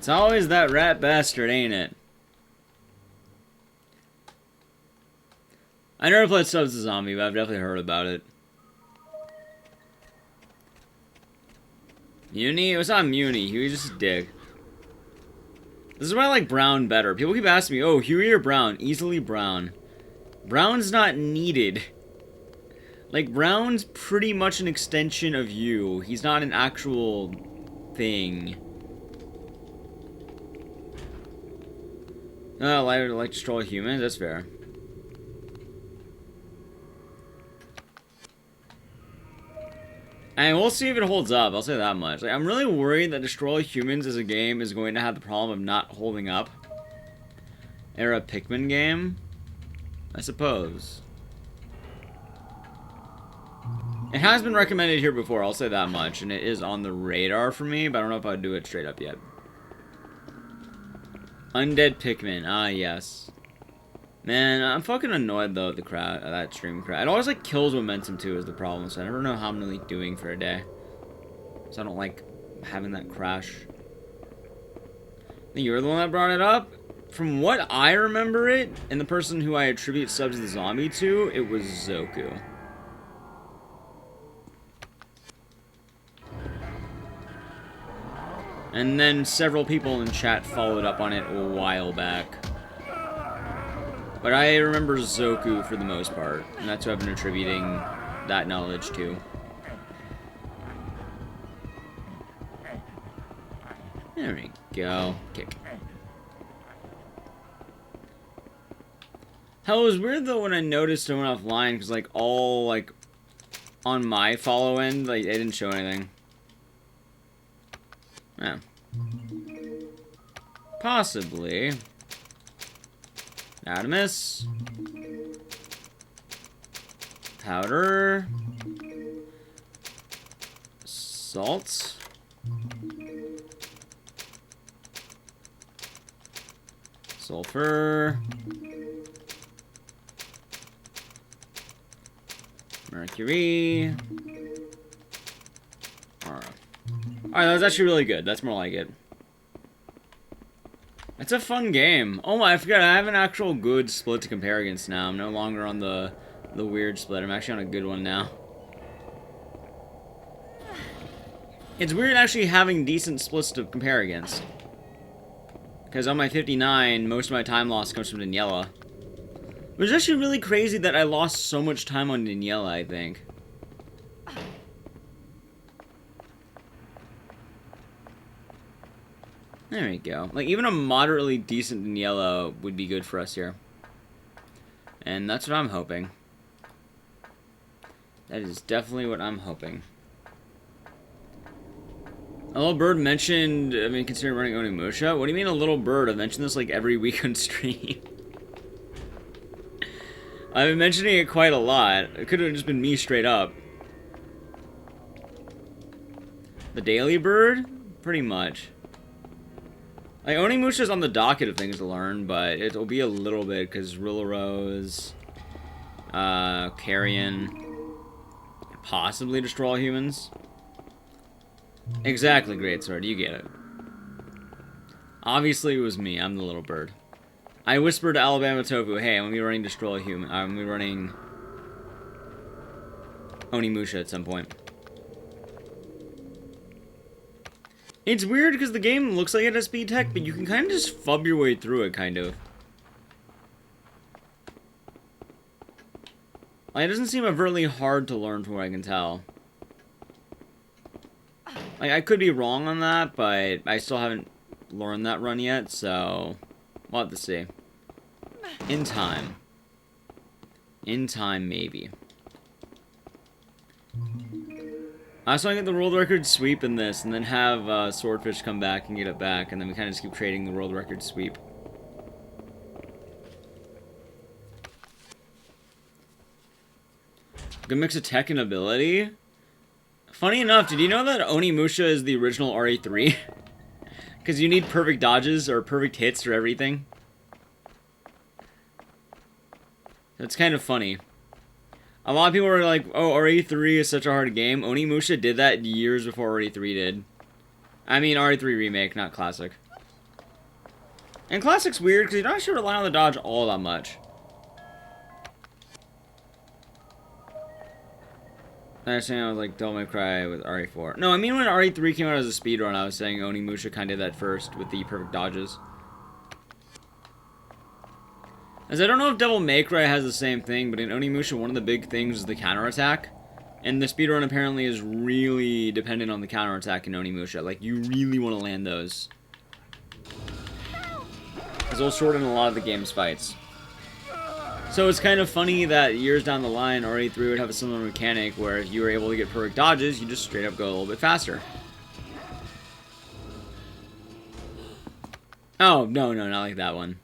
It's always that rat bastard, ain't it? I never played Subs the Zombie, but I've definitely heard about it. Muni? It was not Muni. He was just a dick. This is why I like Brown better. People keep asking me, oh, Huey or Brown? Easily Brown. Brown's not needed. Like, Brown's pretty much an extension of you. He's not an actual thing. Oh, I like to destroy humans? That's fair. And we'll see if it holds up, I'll say that much. Like, I'm really worried that Destroy Humans as a game is going to have the problem of not holding up. Era Pikmin game? I suppose. It has been recommended here before, I'll say that much, and it is on the radar for me, but I don't know if I'd do it straight up yet. Undead Pikmin, ah yes. Man, I'm fucking annoyed though at the that stream crash. It always like kills momentum too is the problem, so I never know how I'm really doing for a day. So I don't like having that crash. I think you're the one that brought it up. From what I remember it, and the person who I attribute Subs the Zombie to, it was Zoku. And then several people in chat followed up on it a while back. But I remember Zoku for the most part, and that's who I've been attributing that knowledge to. There we go. Kick. Hell, it was weird though when I noticed I went offline, because like all like on my follow end, like it didn't show anything. Yeah. Possibly. Adamus. Powder. Salt. Sulfur. Mercury. Alright. Alright, that was actually really good. That's more like it. It's a fun game. Oh my, I forgot. I have an actual good split to compare against now. I'm no longer on the weird split. I'm actually on a good one now. It's weird actually having decent splits to compare against. Because on my 59, most of my time loss comes from Daniella. It was actually really crazy that I lost so much time on Daniella, I think. There we go. Like, even a moderately decent Daniella would be good for us here. And that's what I'm hoping. That is definitely what I'm hoping. A little bird mentioned, I mean, considering running Onimusha. What do you mean a little bird? I mention this like every week on stream. I've been mentioning it quite a lot. It could have just been me straight up. The daily bird? Pretty much. Like, Onimusha's on the docket of things to learn, but it'll be a little bit, because Rillarose, Carrion, possibly Destroy Humans. Exactly, Greatsword, you get it. Obviously it was me, I'm the little bird. I whispered to Alabama Tofu, hey, I'm gonna be running Destroy Human. I'm gonna be running Onimusha at some point. It's weird because the game looks like it has speed tech, but you can kind of just fub your way through it, kind of. Like, it doesn't seem overtly hard to learn from what I can tell. Like, I could be wrong on that, but I still haven't learned that run yet, so we'll have to see. In time. In time, maybe. I just want to get the world record sweep in this, and then have Swordfish come back and get it back, and then we kind of just keep trading the world record sweep. Good mix of tech and ability. Funny enough, did you know that Onimusha is the original RE3? Because you need perfect dodges or perfect hits for everything. That's kind of funny. A lot of people were like, oh, RE3 is such a hard game. Onimusha did that years before RE3 did. I mean, RE3 Remake, not Classic. And Classic's weird because you don't actually rely on the dodge all that much. I understand I was like, Devil May Cry with RE4. No, I mean when RE3 came out as a speedrun, I was saying Onimusha kind of did that first with the perfect dodges. As I don't know if Devil May Cry has the same thing, but in Onimusha, one of the big things is the counterattack. And the speedrun apparently is really dependent on the counterattack in Onimusha. Like, you really want to land those. Because it'll shorten a lot of the game's fights. So it's kind of funny that years down the line, RE3 would have a similar mechanic where if you were able to get perfect dodges, you just straight up go a little bit faster. Oh, no, not like that one.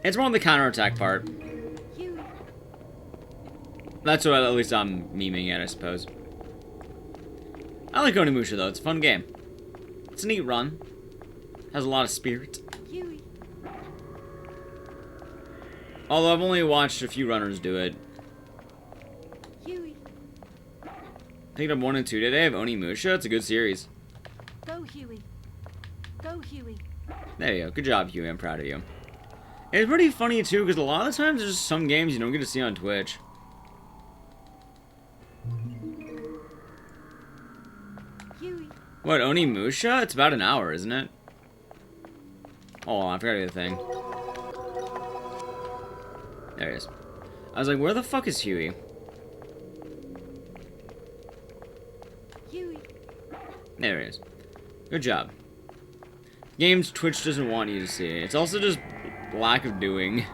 It's more on the counterattack part. That's what at least I'm memeing at, I suppose. I like Onimusha though, it's a fun game. It's a neat run. Has a lot of spirit. Although I've only watched a few runners do it. I picked up 1 and 2 today of Onimusha. It's a good series. Go, Huey. Go, Huey. There you go. Good job, Huey. I'm proud of you. And it's pretty funny too, because a lot of the times there's some games you don't get to see on Twitch. Huey. What, Onimusha? It's about an hour, isn't it? Oh, I forgot to do the thing. There he is. I was like, where the fuck is Huey? Huey. There he is. Good job. Games Twitch doesn't want you to see. It's also just lack of doing.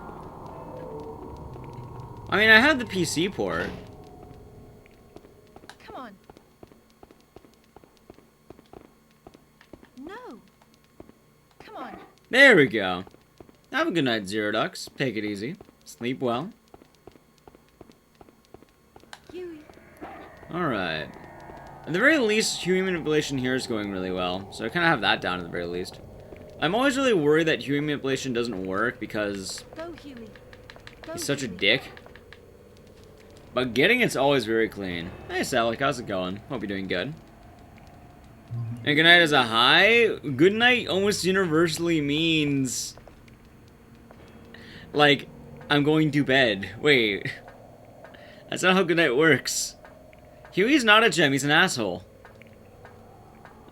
I mean, I have the PC port. Come on. No. Come on. There we go. Have a good night, Zero Ducks. Take it easy. Sleep well. Huey. Alright. At the very least, Huey manipulation here is going really well. So I kind of have that down at the very least. I'm always really worried that Huey manipulation doesn't work because Go, Huey. Go, he's such a Huey. dick. But getting it's always very clean. Hey, Salik, how's it going? Hope you're doing good. And good night as a hi. Good night almost universally means like I'm going to bed. Wait. That's not how good night works. Huey's not a gem, he's an asshole.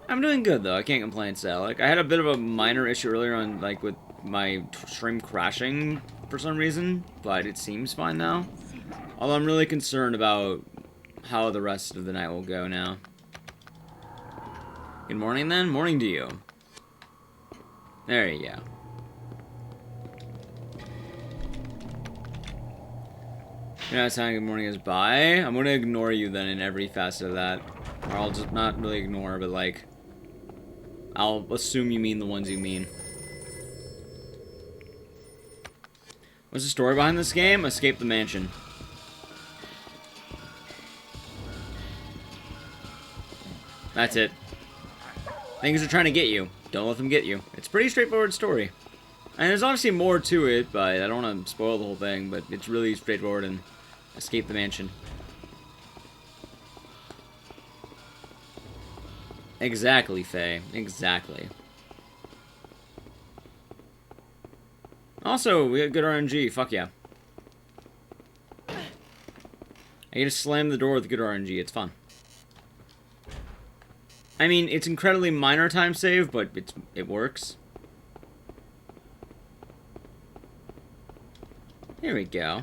I'm doing good though, I can't complain, Salik. I had a bit of a minor issue earlier on, like with my stream crashing for some reason, but it seems fine now. Although I'm really concerned about how the rest of the night will go now. Good morning then? Morning to you. There you go. You're not saying good morning is bye. I'm gonna ignore you then in every facet of that. Or I'll just not really ignore, but like I'll assume you mean the ones you mean. What's the story behind this game? Escape the mansion. That's it. Things are trying to get you. Don't let them get you. It's a pretty straightforward story. And there's obviously more to it, but I don't want to spoil the whole thing, but it's really straightforward and escape the mansion. Exactly, Faye. Exactly. Also, we got good RNG. Fuck yeah. I get to slam the door with good RNG. It's fun. I mean, it's incredibly minor time save, but it works. Here we go.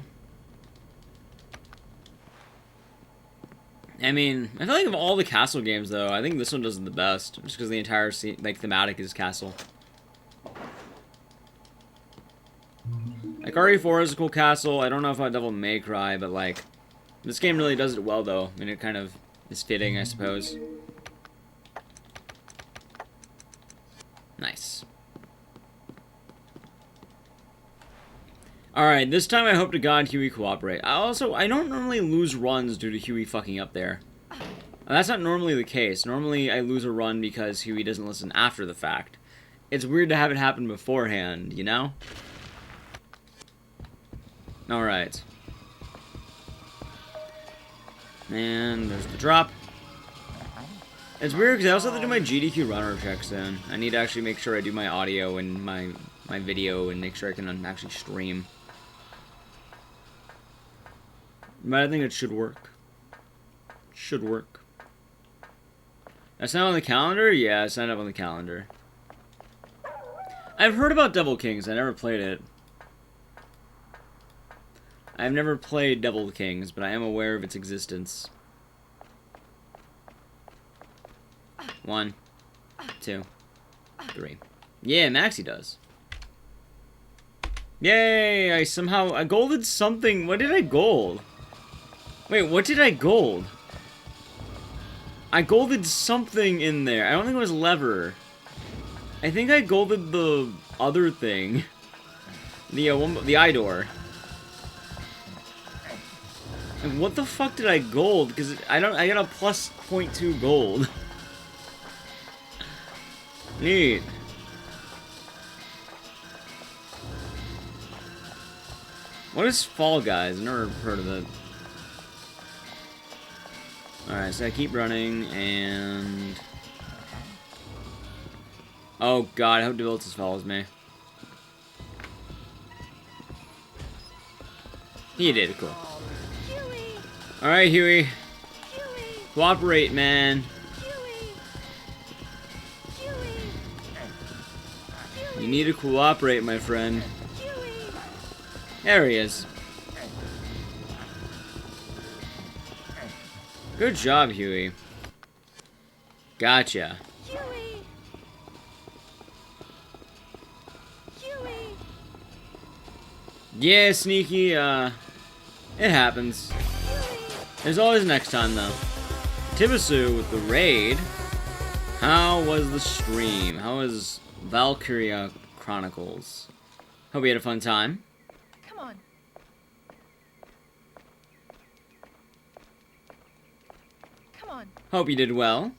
I mean, I feel like of all the castle games, though, I think this one does it the best. Just because the entire scene, like, thematic is castle. Like, RE4 is a cool castle. I don't know if I Devil May Cry, but, like, this game really does it well, though. I mean, it kind of is fitting, I suppose. Nice. Alright, this time I hope to God Huey cooperate. I don't normally lose runs due to Huey fucking up there. That's not normally the case. Normally I lose a run because Huey doesn't listen after the fact. It's weird to have it happen beforehand, you know? Alright. And there's the drop. It's weird because I also have to do my GDQ runner check soon. I need to actually make sure I do my audio and my video and make sure I can actually stream. But I think it should work. Should work. I signed up on the calendar? Yeah, I signed up on the calendar. I've heard about Devil Kings. I never played it. I've never played Devil Kings, but I am aware of its existence. 1, 2, 3. Yeah, Maxie does. Yay! I golded something. What did I gold? Wait, what did I gold? I golded something in there. I don't think it was lever. I think I golded the other thing. The eye door. And what the fuck did I gold? Because I got a plus 0.2 gold. Neat. What is Fall Guys? I've never heard of it. Alright, so I keep running and... Oh god, I hope Debilitus follows me. He did, cool. Alright, Huey. Cooperate, man. You need to cooperate, my friend. There he is. Good job, Huey. Gotcha. Yeah, Sneaky, it happens. There's always next time, though. Tibasu with the raid. How was the stream? How was Valkyria Chronicles? Hope you had a fun time. Come on. Come on. Hope you did well.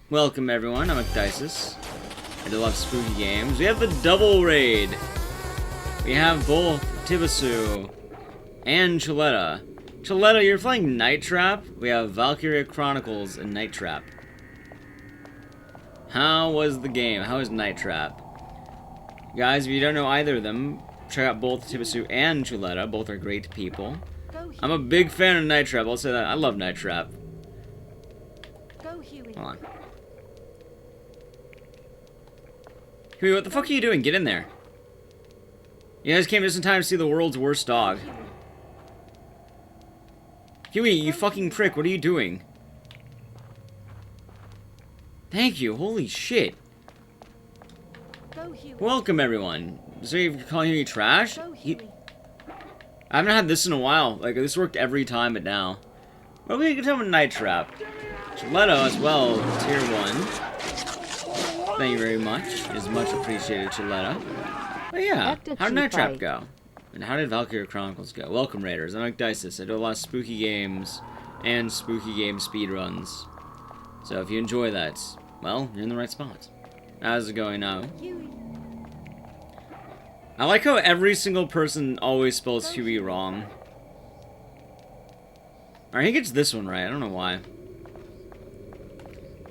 Welcome, everyone. I'm Ecdysis. I do love spooky games. We have the double raid. We have both Tibasu and Chiletta. Chiletta, you're playing Night Trap. We have Valkyria Chronicles and Night Trap. How was the game? How was Night Trap? Guys, if you don't know either of them, check out both Tibasu and Chiletta. Both are great people. I'm a big fan of Night Trap. I'll say that. I love Night Trap. Go, Huey. Hold on. Huey, what the fuck are you doing? Get in there. You guys came just in time to see the world's worst dog. Huey, you fucking prick. What are you doing? Thank you. Holy shit. Go, Huey. Welcome, everyone. So you're calling Huey trash? Go, Huey. I haven't had this in a while. Like, this worked every time, but now. Well, we can tell him Night Trap. Chiletta as well, tier 1. Thank you very much. It is much appreciated, Chiletta. But yeah, how did Night Trap go? And how did Valkyria Chronicles go? Welcome, Raiders. I'm Ecdysis. I do a lot of spooky games and spooky game speedruns. So if you enjoy that, well, you're in the right spot. How's it going now? Huey. I like how every single person always spells Huey wrong. Or I think it's this one right. I don't know why.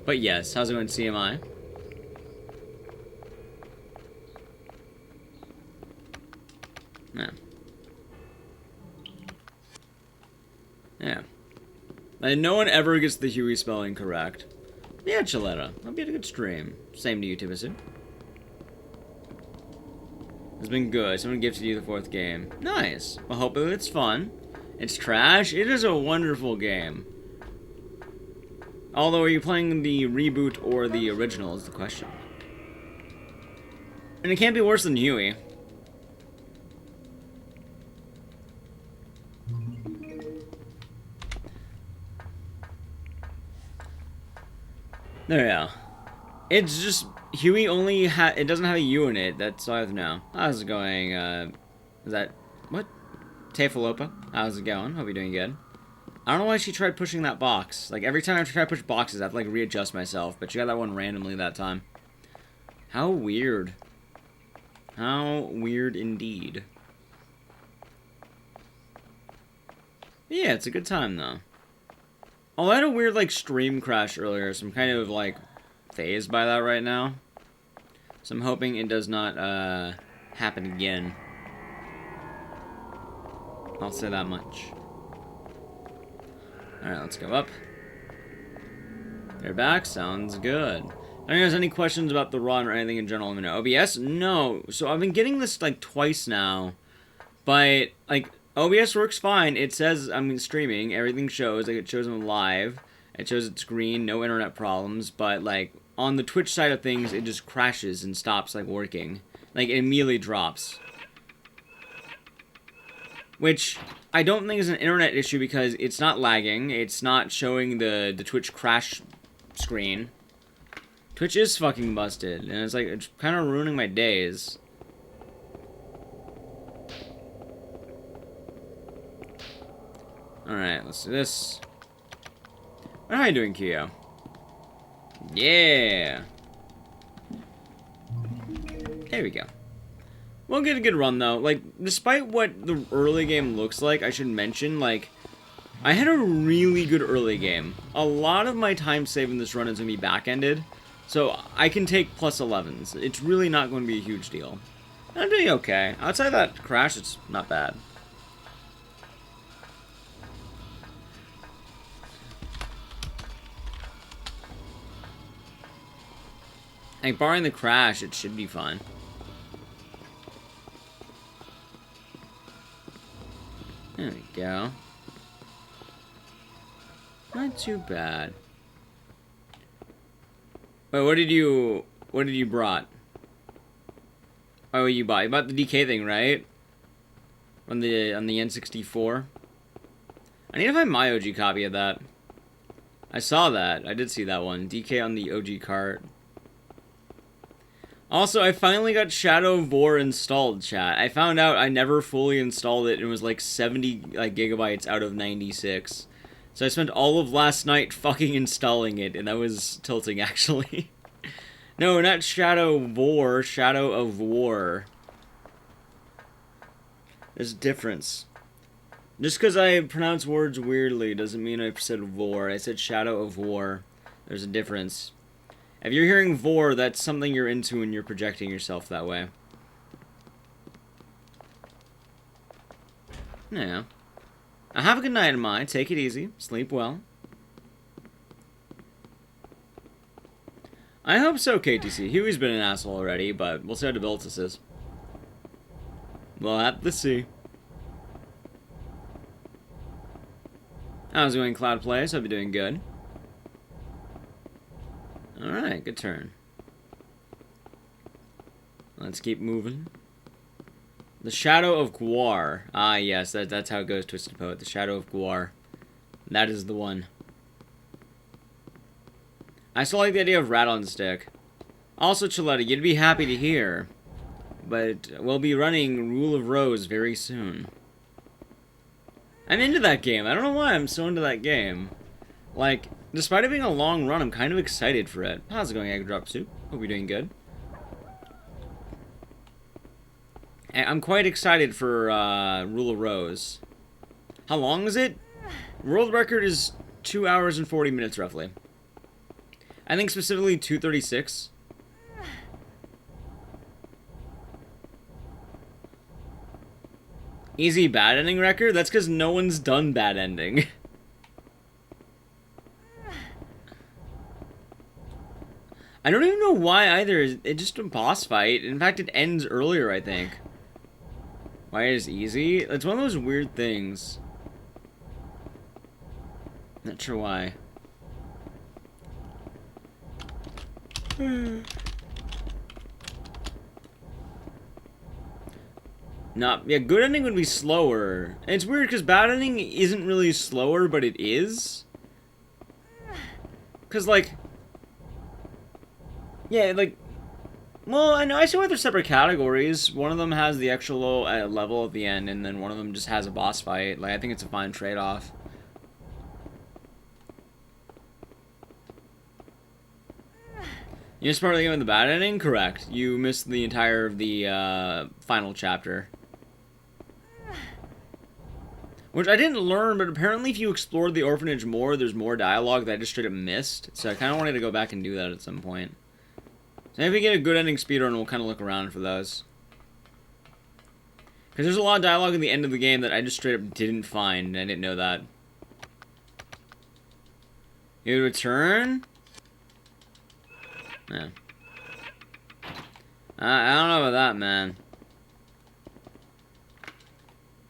But yes, how's it going, CMI? Yeah. Yeah. And no one ever gets the Huey spelling correct. Yeah, Chiletta. That'll be a good stream. Same to you, Tibasu. It's been good. Someone gifted you the 4th game. Nice. Well, hopefully it's fun. It's trash. It is a wonderful game. Although, are you playing the reboot or the original is the question. And it can't be worse than Huey. There we go. It's just Huey only it doesn't have a U in it. That's all I have to know. How's it going? Is that what? Tefalopa? How's it going? Hope you're doing good. I don't know why she tried pushing that box. Like every time I try to push boxes, I have to like readjust myself. But she got that one randomly that time. How weird. How weird indeed. Yeah, it's a good time though. Oh, I had a weird, like, stream crash earlier, so I'm kind of, like, phased by that right now. So I'm hoping it does not, happen again. I'll say that much. Alright, let's go up. They're back. Sounds good. I don't know if there's any questions about the run or anything in general. I mean, OBS? No. So I've been getting this, like, twice now. But, like, OBS works fine. It says I'm streaming. Everything shows. Like, it shows I'm live. It shows it's green. No internet problems. But, like, on the Twitch side of things, it just crashes and stops, like, working. Like, it immediately drops. Which I don't think is an internet issue because it's not lagging. It's not showing the Twitch crash screen. Twitch is fucking busted. And it's, like, it's kind of ruining my days. Alright, let's do this. How are you doing, Kyo? Yeah! There we go. We'll get a good run, though. Like, despite what the early game looks like, I should mention, like, I had a really good early game. A lot of my time saved in this run is going to be back-ended, so I can take plus 11s. It's really not going to be a huge deal. I'm doing okay. Outside that crash, it's not bad. Like, barring the crash, it should be fine. There we go. Not too bad. Wait, what did you brought? Oh, you bought the DK thing, right? On the N64. I need to find my OG copy of that. I saw that. I did see that one. DK on the OG cart. Also, I finally got Shadow of War installed, chat. I found out I never fully installed it. It was like 70 gigabytes out of 96. So I spent all of last night fucking installing it, and that was tilting, actually. No, not Shadow of War. Shadow of War. There's a difference. Just because I pronounce words weirdly doesn't mean I said war. I said Shadow of War. There's a difference. If you're hearing vor, that's something you're into and you're projecting yourself that way. Yeah. Have a good night, Amai. Take it easy. Sleep well. I hope so, KTC. Huey's been an asshole already, but we'll see how Debilitus is. We'll have to see. How's it going, Cloud Plays? Hope you're doing good. Alright, good turn. Let's keep moving. The Shadow of Gwar. Ah, yes, that's how it goes, Twisted Poet. The Shadow of Gwar. That is the one. I still like the idea of Rat on Stick. Also, Chiletta, you'd be happy to hear, but we'll be running Rule of Rose very soon. I'm into that game. I don't know why I'm so into that game. Like, despite it being a long run, I'm kind of excited for it. How's it going, Egg Drop Soup? Hope you're doing good. I'm quite excited for Rule of Rose. How long is it? World record is 2 hours and 40 minutes, roughly. I think specifically 2:36. Easy bad ending record? That's because no one's done bad ending. I don't even know why either. It's just a boss fight. In fact, it ends earlier, I think. Why is easy? It's one of those weird things. Not sure why. Yeah, good ending would be slower. And it's weird because bad ending isn't really slower, but it is. Because, like... Yeah, like... Well, I know, I see why they're separate categories. One of them has the actual level at the end, and then one of them just has a boss fight. Like, I think it's a fine trade-off. You missed part of the game with the bad ending? Correct. You missed the entire of the final chapter. Which I didn't learn, but apparently if you explored the orphanage more, there's more dialogue that I just straight up missed. So I kind of wanted to go back and do that at some point. So if we get a good ending speedrun, we'll kind of look around for those. Because there's a lot of dialogue in the end of the game that I just straight up didn't find, and I didn't know that. You return? Yeah. I don't know about that, man.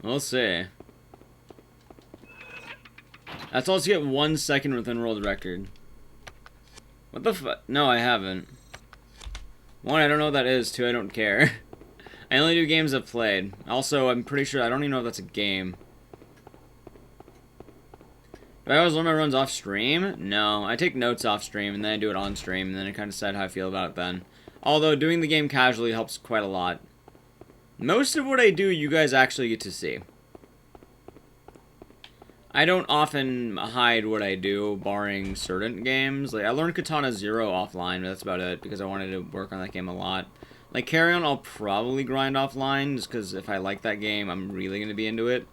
We'll see. That's all to get 1 second within world record. What the fuck? No, I haven't. 1, I don't know what that is. 2, I don't care. I only do games I've played. Also, I'm pretty sure I don't even know if that's a game. Do I always learn my runs off stream? No, I take notes off stream and then I do it on stream and then I kind of decide how I feel about it then. Although doing the game casually helps quite a lot. Most of what I do, you guys actually get to see. I don't often hide what I do, barring certain games. Like, I learned Katana Zero offline, but that's about it, because I wanted to work on that game a lot. Like, Carry On, I'll probably grind offline, just because if I like that game, I'm really going to be into it.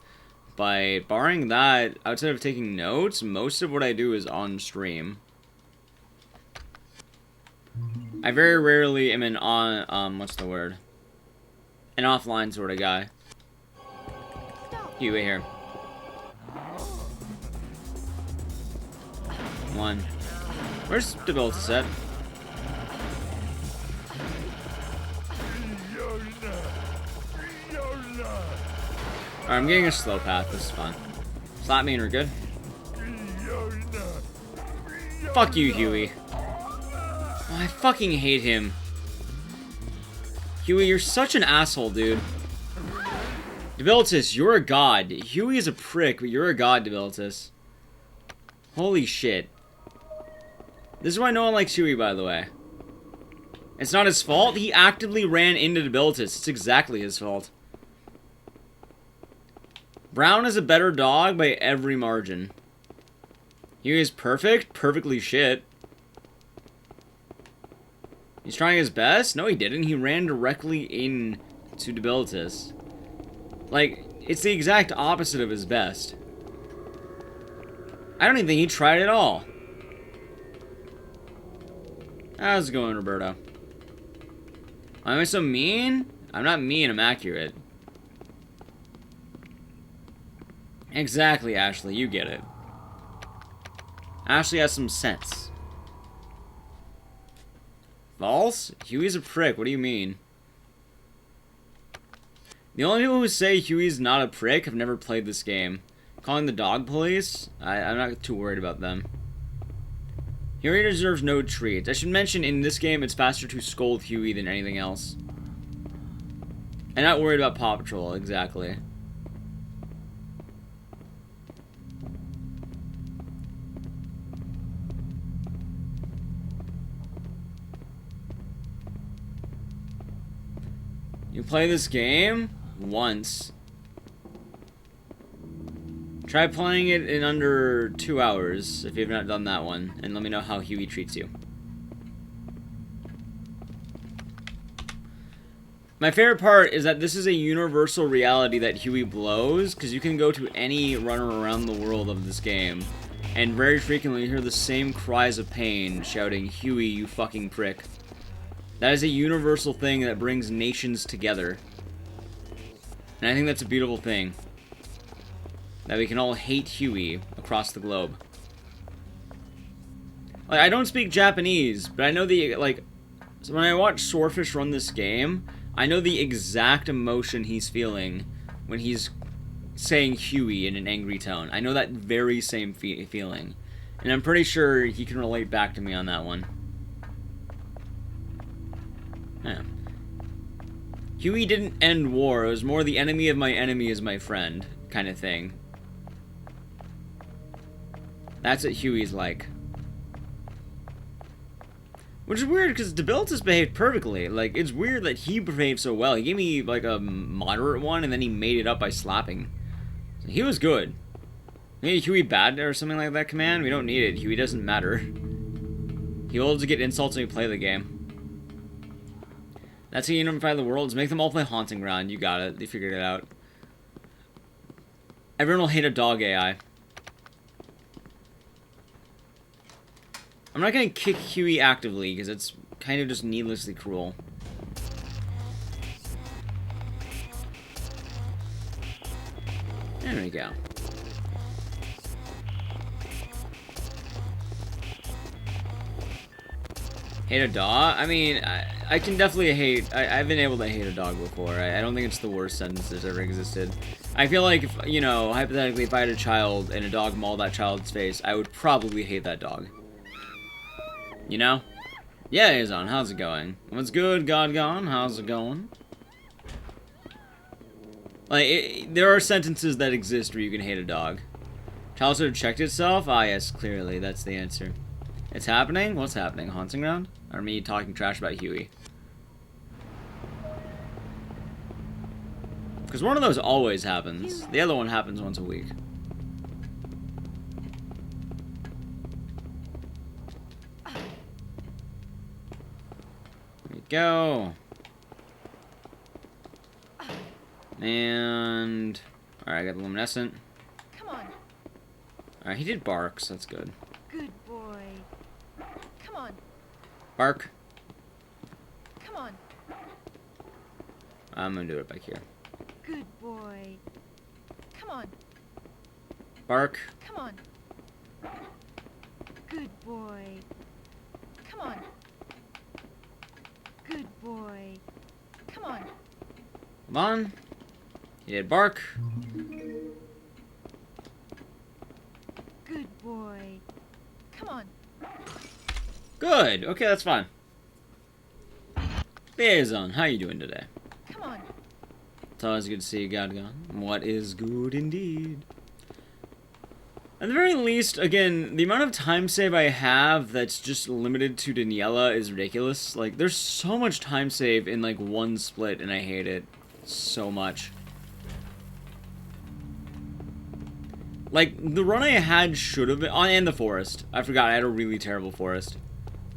But barring that, outside of taking notes, most of what I do is on stream. I very rarely am an what's the word? An offline sort of guy. You wait here. 1. Where's Debility set? Alright, I'm getting a slow path. This is fun. Slap me and we're good. Fuck you, Huey. Oh, I fucking hate him. Huey, you're such an asshole, dude. Debilitus, you're a god. Huey is a prick, but you're a god, Debilitus. Holy shit. This is why no one likes Huey, by the way. It's not his fault. He actively ran into Debilitus. It's exactly his fault. Brown is a better dog by every margin. Huey is perfect. Perfectly shit. He's trying his best? No, he didn't. He ran directly into Debilitus. Like, it's the exact opposite of his best. I don't even think he tried at all. How's it going, Roberto? Am I so mean? I'm not mean, I'm accurate. Exactly, Ashley, you get it. Ashley has some sense. False? Huey's a prick, what do you mean? The only people who say Huey's not a prick have never played this game. Calling the dog police? I'm not too worried about them. Huey deserves no treats. I should mention, in this game, it's faster to scold Huey than anything else. I'm not worried about Paw Patrol, exactly. You play this game? Once. Try playing it in under 2 hours, if you've not done that one, and let me know how Huey treats you. My favorite part is that this is a universal reality that Huey blows, because you can go to any runner around the world of this game, and very frequently you hear the same cries of pain shouting, "Huey, you fucking prick." That is a universal thing that brings nations together. And I think that's a beautiful thing. That we can all hate Huey across the globe. Like, I don't speak Japanese, but I know the, like, so when I watch Swordfish run this game, I know the exact emotion he's feeling when he's saying Huey in an angry tone. I know that very same feeling. And I'm pretty sure he can relate back to me on that one. Yeah. Huey didn't end war, it was more the enemy of my enemy is my friend kind of thing. That's what Huey's like. Which is weird, because Debilitus behaved perfectly. Like, it's weird that he behaved so well. He gave me, like, a moderate one, and then he made it up by slapping. So he was good. Maybe Huey bad or something like that command? We don't need it. Huey doesn't matter. He will just get insults when we play the game. That's how you unify the worlds. Make them all play Haunting Ground. You got it. They figured it out. Everyone will hate a dog AI. I'm not gonna kick Huey actively, because it's kind of just needlessly cruel. There we go. Hate a dog? I mean, I can definitely hate... I've been able to hate a dog before. I don't think it's the worst sentence that's ever existed. I feel like, if, you know, hypothetically, if I had a child and a dog mauled that child's face, I would probably hate that dog. You know? Yeah, Azon, how's it going? What's good, God Gone? How's it going? Like, there are sentences that exist where you can hate a dog. Child should have checked itself? Ah, yes, clearly, that's the answer. It's happening? What's happening? Haunting ground? Or me talking trash about Huey? Because one of those always happens. The other one happens once a week. There we go. And... Alright, I got the luminescent. Come on. Alright, he did bark, so that's good. Good boy. Come on. Bark. Come on. I'm gonna do it back here. Good boy. Come on. Bark. Come on. Good boy. Come on. Good boy. Come on. Come on. He did bark. Good boy. Come on. Good. Okay, that's fine. Liaison, how you doing today? Come on. It's always good to see you, Godgon. What is good indeed? At the very least, again, the amount of time save I have that's just limited to Daniella is ridiculous. Like, there's so much time save in, like, one split, and I hate it so much. Like, the run I had should have been... Oh, and the forest. I forgot, I had a really terrible forest.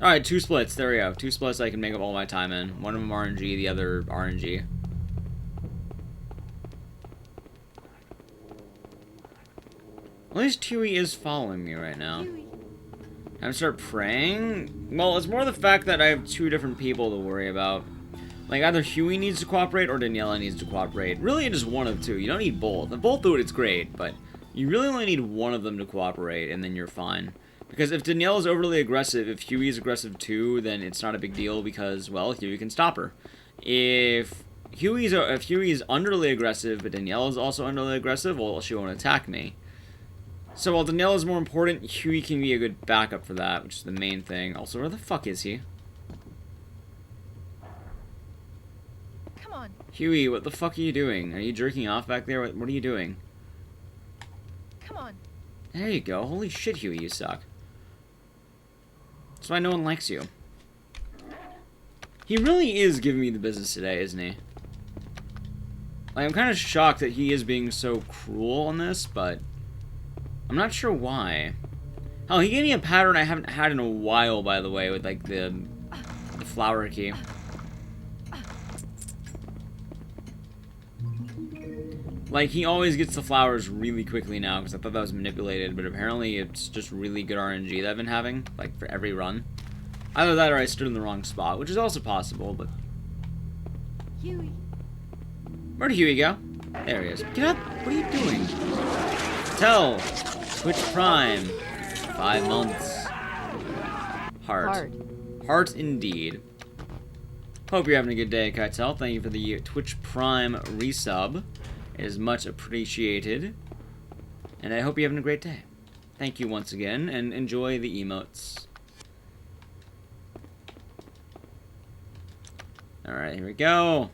Alright, 2 splits. There we go. 2 splits I can make up all my time in. One of them RNG, the other RNG. At least Huey is following me right now. Huey. I'm gonna start praying? Well, it's more the fact that I have 2 different people to worry about. Like, either Huey needs to cooperate or Daniella needs to cooperate. Really, just one of 2. You don't need both. If both do it, it's great, but you really only need one of them to cooperate, and then you're fine. Because if Daniella's overly aggressive, if Huey's aggressive too, then it's not a big deal because, well, Huey can stop her. If Huey's underly aggressive, but Daniella's also underly aggressive, well, she won't attack me. So while Daniella's more important, Huey can be a good backup for that, which is the main thing. Also, where the fuck is he? Come on. Huey, what the fuck are you doing? Are you jerking off back there? What are you doing? Come on. There you go. Holy shit, Huey, you suck. That's why no one likes you. He really is giving me the business today, isn't he? Like, I'm kind of shocked that he is being so cruel on this, but I'm not sure why. Oh, he gave me a pattern I haven't had in a while, by the way, with, like, the flower key. Like, he always gets the flowers really quickly now, because I thought that was manipulated, but apparently it's just really good RNG that I've been having, like, for every run. Either that or I stood in the wrong spot, which is also possible, but... Huey. Where'd Huey go? There he is. Get up! What are you doing? Tell! Twitch Prime. 5 months. Heart. Heart indeed. Hope you're having a good day, Keitel. Thank you for the Twitch Prime resub. It is much appreciated. And I hope you're having a great day. Thank you once again, and enjoy the emotes. Alright, here we go.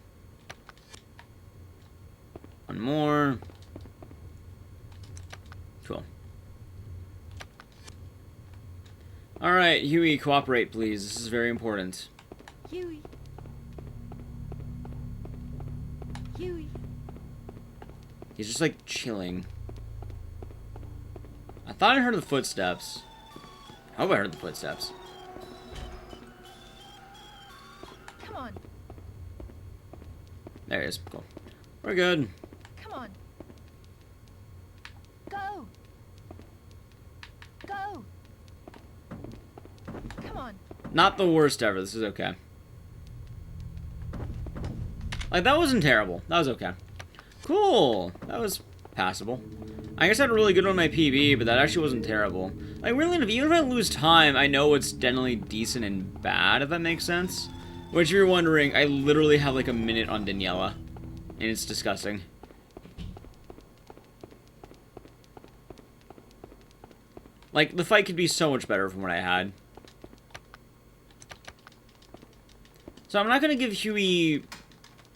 One more. Cool. Alright, Huey, cooperate, please. This is very important. Huey. Huey. He's just, like, chilling. I thought I heard the footsteps. I hope I heard the footsteps. Come on. There he is. Cool. We're good. Come on. on. Not the worst ever. This is okay. Like, that wasn't terrible. That was okay. Cool. That was passable. I guess I had a really good one on my PB, but that actually wasn't terrible. Like, really, even if I lose time, I know it's generally decent and bad, if that makes sense. Which, if you're wondering, I literally have like a minute on Daniella. And it's disgusting. Like, the fight could be so much better from what I had. So I'm not going to give Huey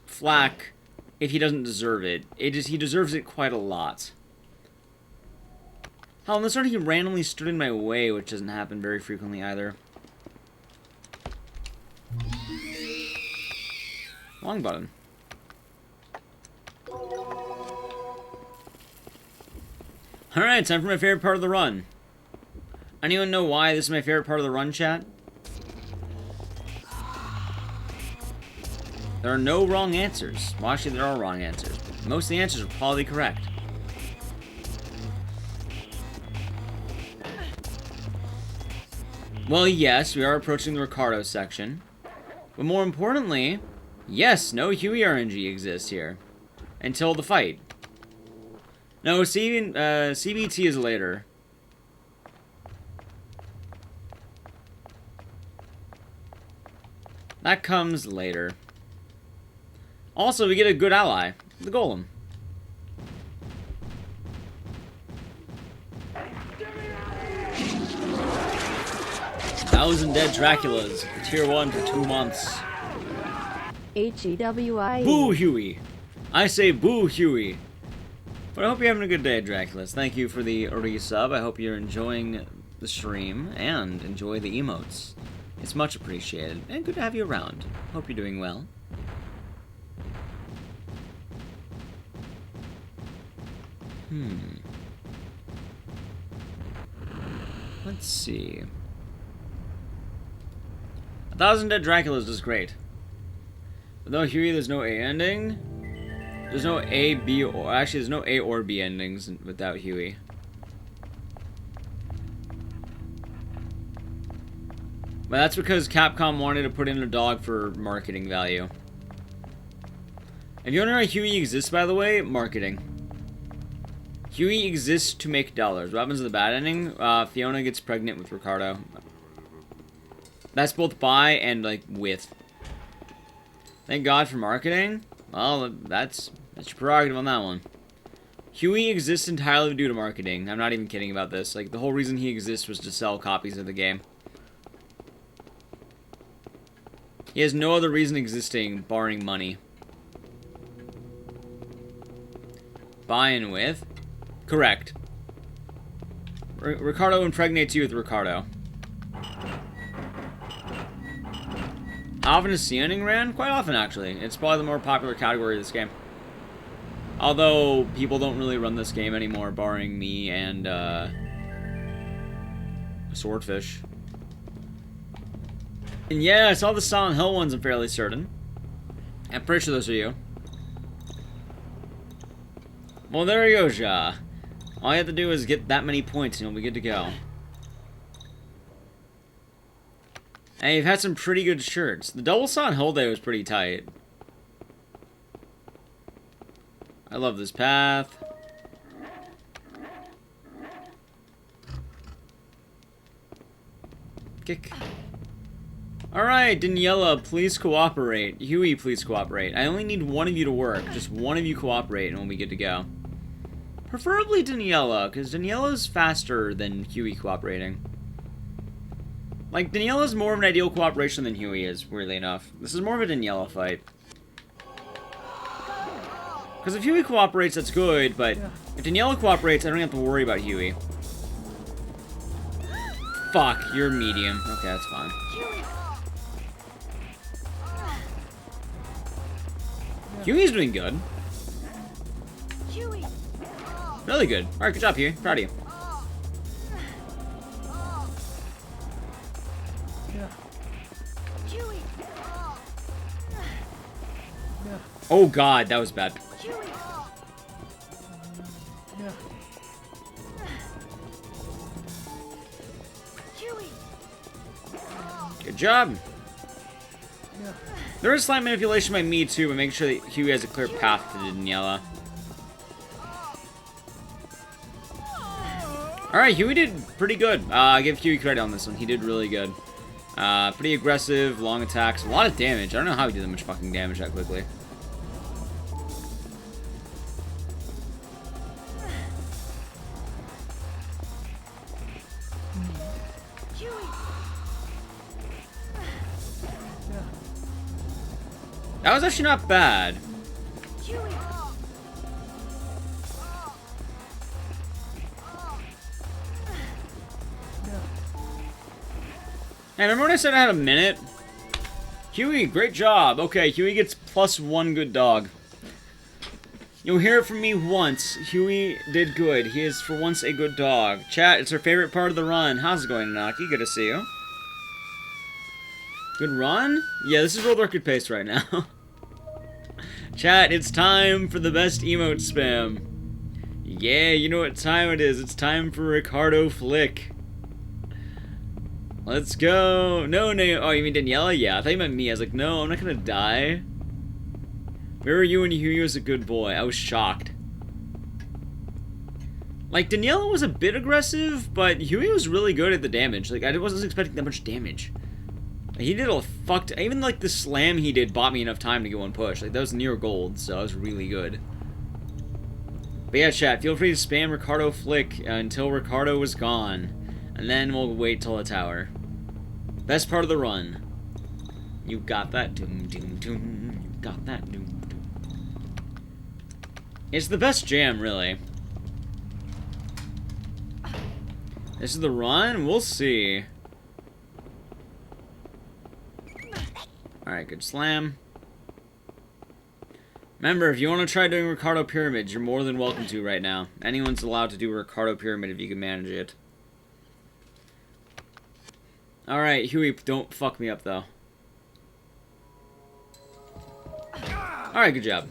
flack if he doesn't deserve it. He deserves it quite a lot. Hell, in this one he randomly stood in my way, which doesn't happen very frequently either. Long button. Alright, time for my favorite part of the run. Anyone know why this is my favorite part of the run, chat? There are no wrong answers. Well, actually, there are wrong answers. Most of the answers are probably correct. Well, yes, we are approaching the Ricardo section. But more importantly, yes, no Huey RNG exists here. Until the fight. No, CBT is later. That comes later. Also, we get a good ally, the Golem. Thousand dead Draculas, tier 1 for 2 months. H-E-W-I-E. Boo, Huey. I say boo, Huey. But I hope you're having a good day, Draculas. Thank you for the resub. I hope you're enjoying the stream and enjoy the emotes. It's much appreciated, and good to have you around. Hope you're doing well. Let's see. 1,000 Dead Draculas is great. But no Huey, there's no A ending. There's no A, B, or... Actually, there's no A or B endings without Huey. But that's because Capcom wanted to put in a dog for marketing value. If you wonder why Huey exists, by the way, marketing. Huey exists to make dollars. What happens to the bad ending? Fiona gets pregnant with Ricardo. That's both by and, like, with. Thank God for marketing. Well, that's your prerogative on that one. Huey exists entirely due to marketing. I'm not even kidding about this. Like, the whole reason he exists was to sell copies of the game. He has no other reason existing, barring money. By and with? Correct. Ricardo impregnates you with Ricardo. How often is sea ending ran? Quite often, actually. It's probably the more popular category of this game. Although, people don't really run this game anymore, barring me and, Swordfish. And yeah, I saw the Silent Hill ones, I'm fairly certain. I'm pretty sure those are you. Well, there you go, Ja. All you have to do is get that many points and you'll be good to go. Hey, you've had some pretty good shirts. The double Silent Hill day was pretty tight. I love this path. Kick. Alright, Daniella, please cooperate. Huey, please cooperate. I only need one of you to work. Just one of you cooperate and we'll be good to go. Preferably Daniella, because Daniella's faster than Huey cooperating. Like, Daniella's more of an ideal cooperation than Huey is, weirdly enough. This is more of a Daniella fight. Because if Huey cooperates, that's good, but if Daniella cooperates, I don't have to worry about Huey. Fuck, you're medium. Okay, that's fine. Huey's doing good. Huey. Really good. Alright, good job, Huey. Proud of you. Huey. Oh god, that was bad. Huey. Huey. Good job. There is slight manipulation by me too, but making sure that Huey has a clear path to Daniella. Alright, Huey did pretty good. I give Huey credit on this one. He did really good. Pretty aggressive, long attacks, a lot of damage. I don't know how he did that much fucking damage that quickly. That was actually not bad. Hey, remember when I said I had a minute? Huey, great job. Okay, Huey gets +1 good dog. You'll hear it from me once. Huey did good. He is, for once, a good dog. Chat, it's our favorite part of the run. How's it going, Naki? Good to see you. Good run? Yeah, this is world record pace right now. Chat, it's time for the best emote spam. Yeah, you know what time it is. It's time for Ricardo Flick. Let's go. No, oh, you mean Daniella? Yeah, I thought you meant me. I was like, no, I'm not gonna die. Where were you when Huey was a good boy? I was shocked. Like, Daniella was a bit aggressive, but Huey was really good at the damage. Like, I wasn't expecting that much damage. He did a fucked... Even, like, the slam he did bought me enough time to go and push. Like, that was near gold, so that was really good. But yeah, chat, feel free to spam Ricardo Flick until Ricardo was gone. And then we'll wait till the tower. Best part of the run. You got that. Doom, doom, doom. You got that. Doom, doom. It's the best jam, really. This is the run? We'll see. Alright, good slam. Remember, if you want to try doing Ricardo Pyramids, you're more than welcome to right now. Anyone's allowed to do a Ricardo Pyramid if you can manage it. Alright, Huey, don't fuck me up, though. Alright, good job.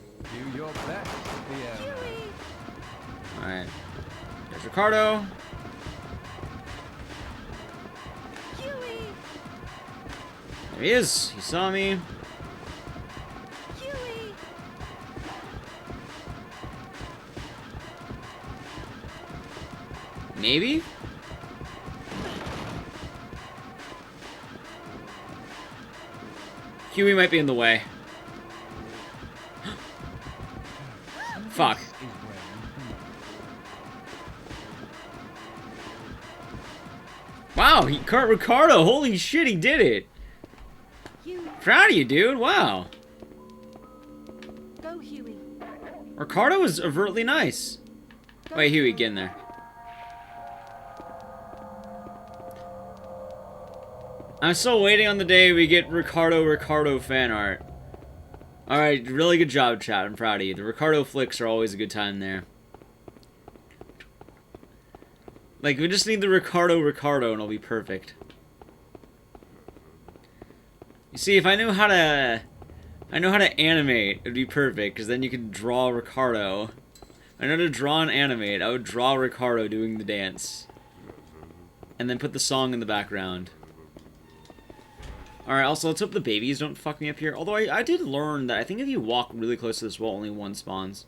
Alright. There's Ricardo. There he is. He saw me. Maybe? Huey might be in the way. Fuck. Wow, he caught Ricardo. Holy shit, he did it. Proud of you, dude. Wow. Go, Huey. Ricardo was overtly nice. Wait, Huey, get in there. I'm still waiting on the day we get Ricardo fan art. Alright, really good job, chat. I'm proud of you. The Ricardo flicks are always a good time there. Like, we just need the Ricardo and it'll be perfect. You see, if I knew how to... animate, it'd be perfect, because then you could draw Ricardo. If I know how to draw and animate, I would draw Ricardo doing the dance. And then put the song in the background. Alright, also, let's hope the babies don't fuck me up here. Although, I did learn that I think if you walk really close to this wall, only one spawns.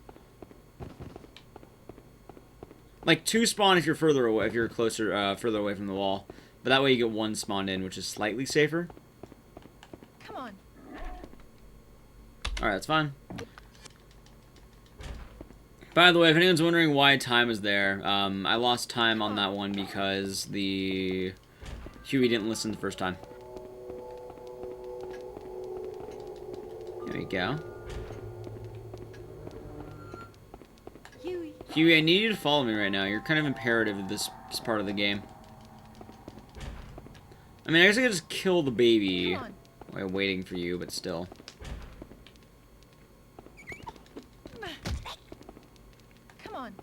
Like, 2 spawn if you're further away, if you're closer, further away from the wall. But that way you get 1 spawned in, which is slightly safer. Come on. Alright, that's fine. By the way, if anyone's wondering why time is there, I lost time on that one because the Huey didn't listen the first time. There we go. Huey, I need you to follow me right now. You're kind of imperative in this part of the game. I mean, I guess I could just kill the baby while waiting for you, but still. Come on.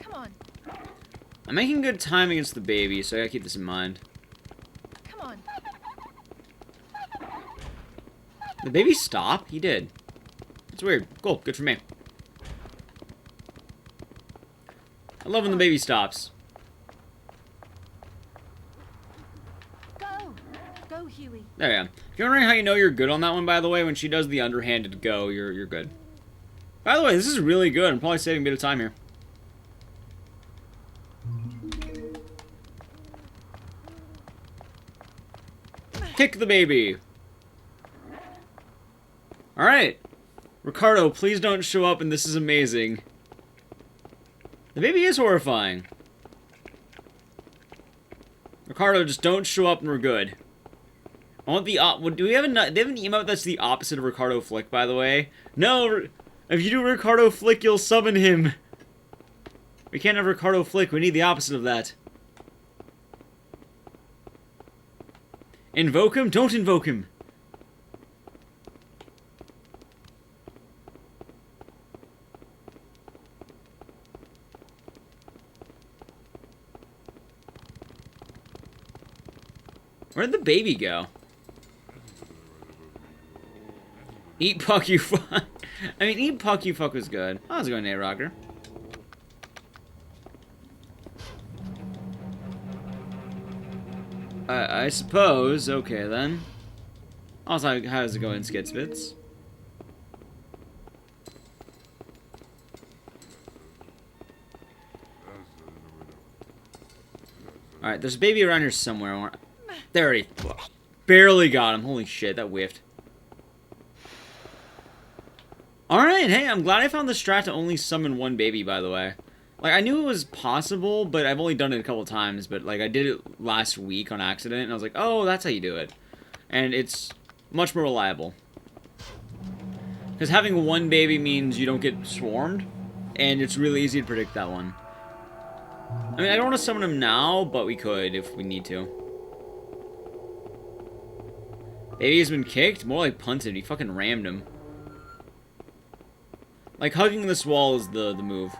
Come on. I'm making good time against the baby, so I gotta keep this in mind. Come on. The baby stop? He did. It's weird. Cool. Good for me. I love when the baby stops. Go! Go, Huey. There you go. If you're wondering how you know you're good on that one, by the way, when she does the underhanded go, you're good. By the way, this is really good. I'm probably saving a bit of time here. Kick the baby. Alright. Ricardo, please don't show up and this is amazing. The baby is horrifying. Ricardo, just don't show up and we're good. I want the do we have do they have an emote that's the opposite of Ricardo Flick, by the way? No, if you do Ricardo Flick, you'll summon him. We can't have Ricardo Flick, we need the opposite of that. Invoke him? Don't invoke him. Where did the baby go? Eat Puck, you fuck. I mean, Eat Puck, you fuck was good. How's it going, Nate Rocker? I suppose. Okay, then. Also, how does it go in Skidspits? Alright, there's a baby around here somewhere. There he barely got him. Holy shit, that whiffed. Alright, hey, I'm glad I found the strat to only summon one baby, by the way. Like, I knew it was possible, but I've only done it a couple times. But, like, I did it last week on accident, and I was like, oh, that's how you do it. And it's much more reliable. Because having one baby means you don't get swarmed, and it's really easy to predict that one. I mean, I don't want to summon him now, but we could if we need to. Baby has been kicked? More like punted. He fucking rammed him. Like, hugging this wall is the move.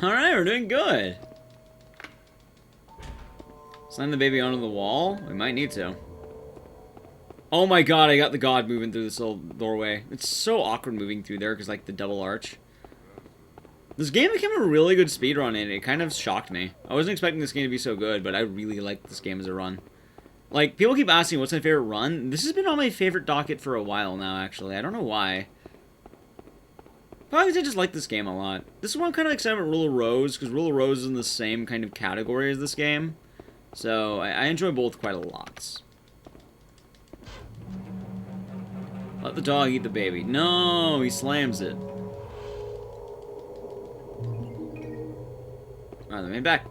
Alright, we're doing good. Slam the baby onto the wall? We might need to. Oh my god, I got the god moving through this little doorway. It's so awkward moving through there because, like, the double arch. This game became a really good speedrun, and it kind of shocked me. I wasn't expecting this game to be so good, but I really like this game as a run. Like, people keep asking what's my favorite run. This has been on my favorite docket for a while now, actually. I don't know why. Probably because I just like this game a lot. This is why I'm kind of excited about Rule of Rose, because Rule of Rose is in the same kind of category as this game. So, I enjoy both quite a lot. Let the dog eat the baby. No, he slams it. Alright, let me back.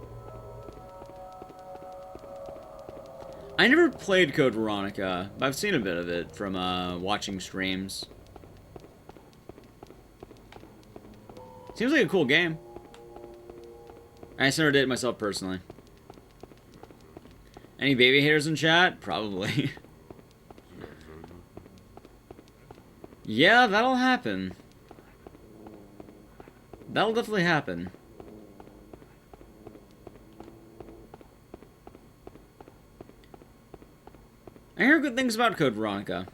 I never played Code Veronica, but I've seen a bit of it from watching streams. Seems like a cool game. I just never did it myself personally. Any baby haters in chat? Probably. Yeah, that'll happen. That'll definitely happen. I hear good things about Code Veronica.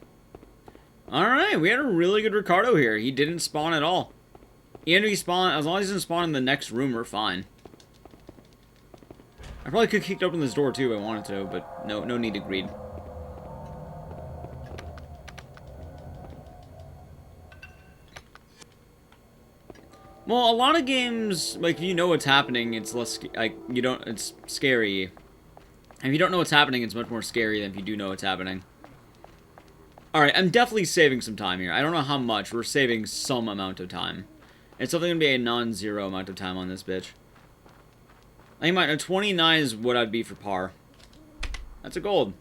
Alright, we had a really good Ricardo here. He didn't spawn at all. Even if he spawned, as long as he didn't spawn in the next room, we're fine. I probably could have kicked open this door too if I wanted to, but no need to greed. Well, a lot of games, like, if you know what's happening, it's less, like, it's scary. If you don't know what's happening, it's much more scary than if you do know what's happening. Alright, I'm definitely saving some time here. I don't know how much. We're saving some amount of time. It's definitely going to be a non-zero amount of time on this bitch. I think a 29 is what I'd be for par. That's a gold.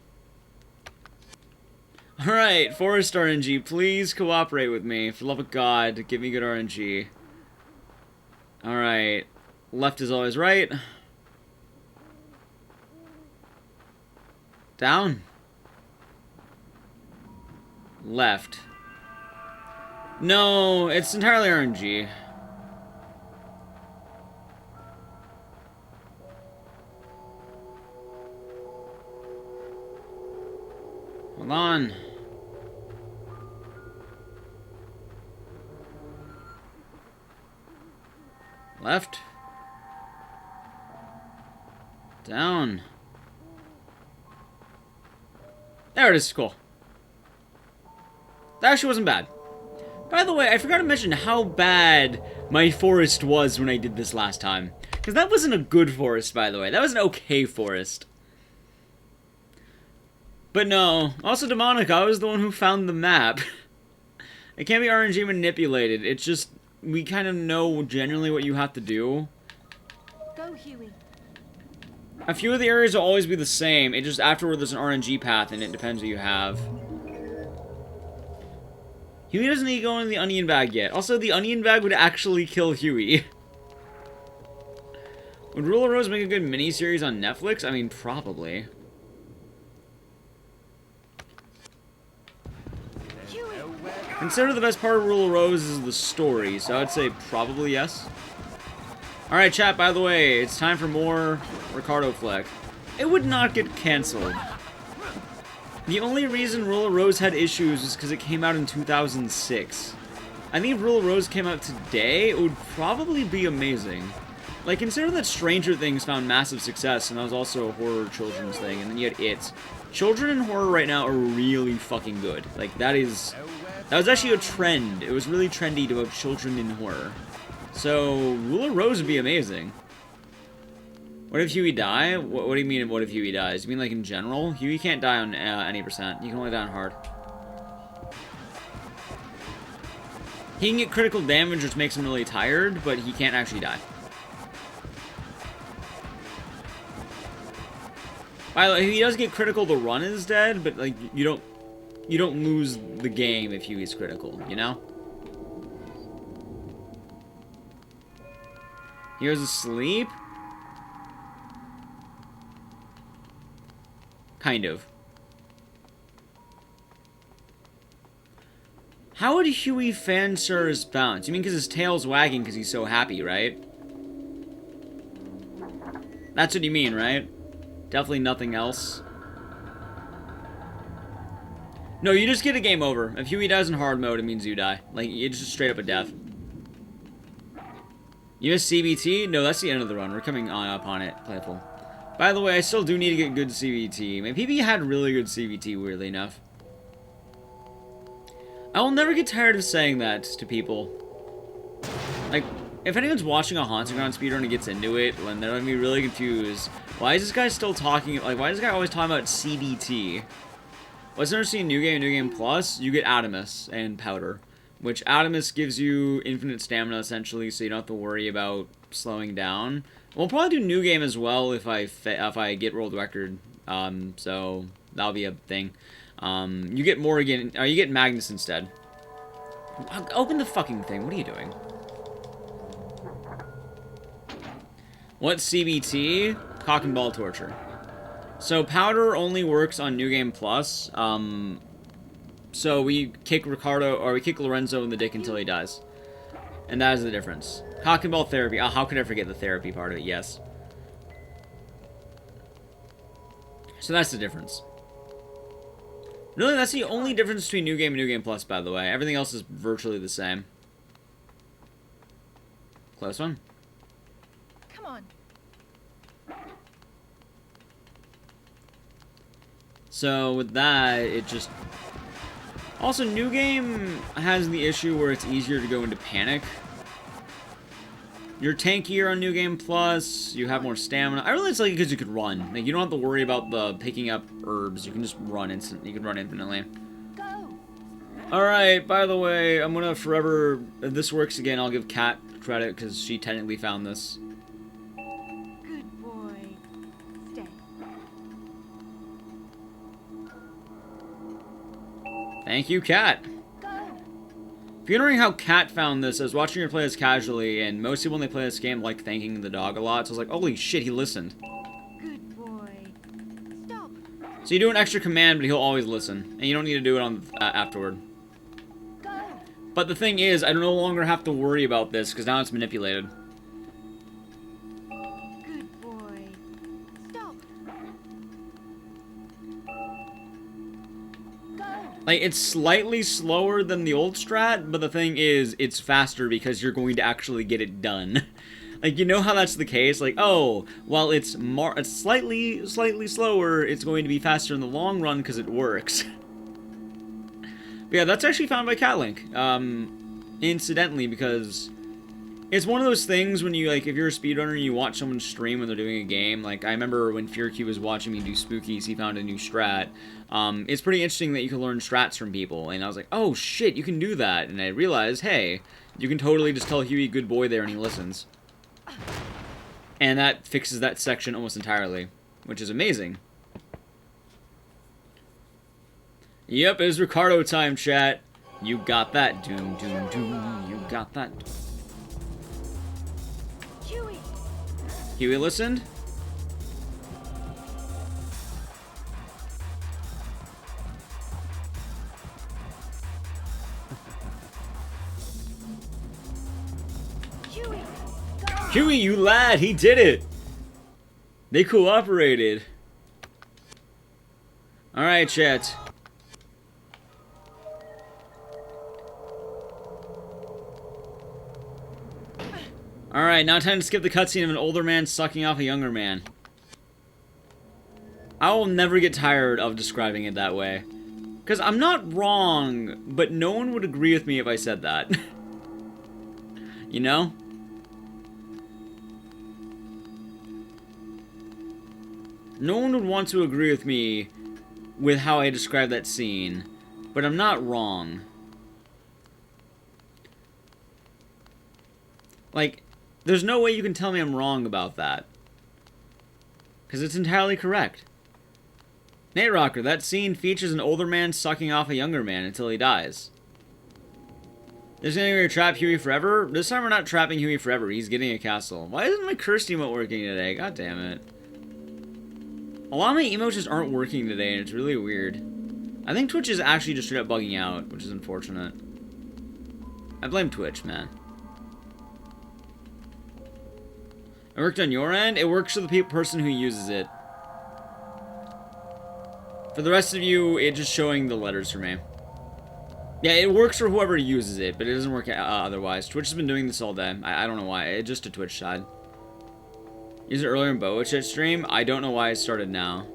Alright, Forest RNG, please cooperate with me. For the love of God, give me good RNG. Alright. Left is always right. Down. Left. No, it's entirely RNG. Hold on. Left. Down. There it is. Cool. That actually wasn't bad. By the way, I forgot to mention how bad my forest was when I did this last time. Because that wasn't a good forest, by the way. That was an okay forest. But no. Also, Demonic, I was the one who found the map. It can't be RNG manipulated. It's just, we kind of know generally what you have to do. Go, Huey. A few of the areas will always be the same. It just, afterward, there's an RNG path, and it depends what you have. Huey doesn't need to go in the onion bag yet. Also, the onion bag would actually kill Huey. Would Rule of Rose make a good miniseries on Netflix? I mean, probably. Huey. Consider the best part of Rule of Rose is the story, so I'd say probably yes. Alright, chat, by the way, it's time for more Ricardo Fleck. It would not get cancelled. The only reason Rule of Rose had issues is because it came out in 2006. I think if Rule of Rose came out today, it would probably be amazing. Like, consider that Stranger Things found massive success, and that was also a horror children's thing, and then you had It. Children in horror right now are really fucking good. Like, that was actually a trend. It was really trendy to have children in horror. So, Rule of Rose would be amazing. What if Huey die? What do you mean, what if Huey dies? You mean, like, in general? Huey can't die on any percent. You can only die on hard. He can get critical damage, which makes him really tired, but he can't actually die. By the way, if he does get critical, the run is dead, but, like, you don't lose the game if Huey's critical, you know? He goes to sleep? Kind of. How would Huey fan Sir's bounce? You mean because his tail's wagging because he's so happy, right? That's what you mean, right? Definitely nothing else. No, you just get a game over. If Huey dies in hard mode, it means you die. Like, it's just straight up a death. You miss CBT? No, that's the end of the run. We're coming on up on it. Playful. By the way, I still do need to get good CVT. I mean, PB had really good CVT, weirdly enough. I will never get tired of saying that to people. Like, if anyone's watching a Haunted Ground speedrun and gets into it, then they're gonna be really confused. Why is this guy still talking? Like, why is this guy always talking about CBT? What's interesting in New Game and New Game Plus, you get Adamus and Powder. Which Adamus gives you infinite stamina, essentially, so you don't have to worry about slowing down. We'll probably do New Game as well if I get world record. So that'll be a thing. You get Morrigan, or you get Magnus instead. Open the fucking thing. What are you doing? What's CBT? Cock and ball torture. So Powder only works on New Game Plus. So we kick Ricardo, or we kick Lorenzo in the dick until he dies. And that is the difference. Cock and ball therapy. Oh, how could I forget the therapy part of it? Yes. So that's the difference. Really, that's the only difference between New Game and New Game Plus, by the way. Everything else is virtually the same. Close one. Come on. So with that, it just... Also, New Game has the issue where it's easier to go into panic. You're tankier on New Game Plus, you have more stamina. I really just like it because you could run. Like, you don't have to worry about the picking up herbs. You can just run instantly. You can run infinitely. Go. Alright, by the way, I'm gonna forever... If this works again, I'll give Kat credit because she technically found this. Good boy. Stay. Thank you, Kat. Go. If you're wondering how Kat found this, I was watching her play this casually, and most people when they play this game like thanking the dog a lot, so I was like, holy shit, he listened. Good boy. Stop. So you do an extra command, but he'll always listen, and you don't need to do it on afterward. Go. But the thing is, I no longer have to worry about this, because now it's manipulated. Good boy. Stop. Go. Like, it's slightly slower than the old strat, but the thing is, it's faster because you're going to actually get it done. Like, you know how that's the case? Like, oh, while it's slightly slower, it's going to be faster in the long run because it works. But yeah, that's actually found by Catlink. Incidentally, because it's one of those things when you, like, if you're a speedrunner and you watch someone stream when they're doing a game, like, I remember when FearQ was watching me do Spookies, he found a new strat. It's pretty interesting that you can learn strats from people, and I was like, oh shit, you can do that, and I realized, hey, you can totally just tell Huey good boy there and he listens. And that fixes that section almost entirely, which is amazing. Yep, it was Ricardo time, chat. You got that. Doom, doom, doom. You got that. Huey. Huey listened? Huey. Go. Huey, you lad, he did it! They cooperated. Alright, chat. Alright, now time to skip the cutscene of an older man sucking off a younger man. I will never get tired of describing it that way. Because I'm not wrong, but no one would agree with me if I said that. You know? No one would want to agree with me with how I describe that scene, but I'm not wrong. Like, there's no way you can tell me I'm wrong about that. Because it's entirely correct. Nate Rocker, that scene features an older man sucking off a younger man until he dies. There's gonna be a trap Huey forever? This time we're not trapping Huey forever, he's getting a castle. Why isn't my curse emote working today? God damn it. A lot of my emotes just aren't working today, and it's really weird. I think Twitch is actually just straight up bugging out, which is unfortunate. I blame Twitch, man. It worked on your end? It works for the person who uses it. For the rest of you, it's just showing the letters for me. Yeah, it works for whoever uses it, but it doesn't work otherwise. Twitch has been doing this all day. I don't know why. It's just a Twitch side. Used it earlier in Boa stream. I don't know why it started now.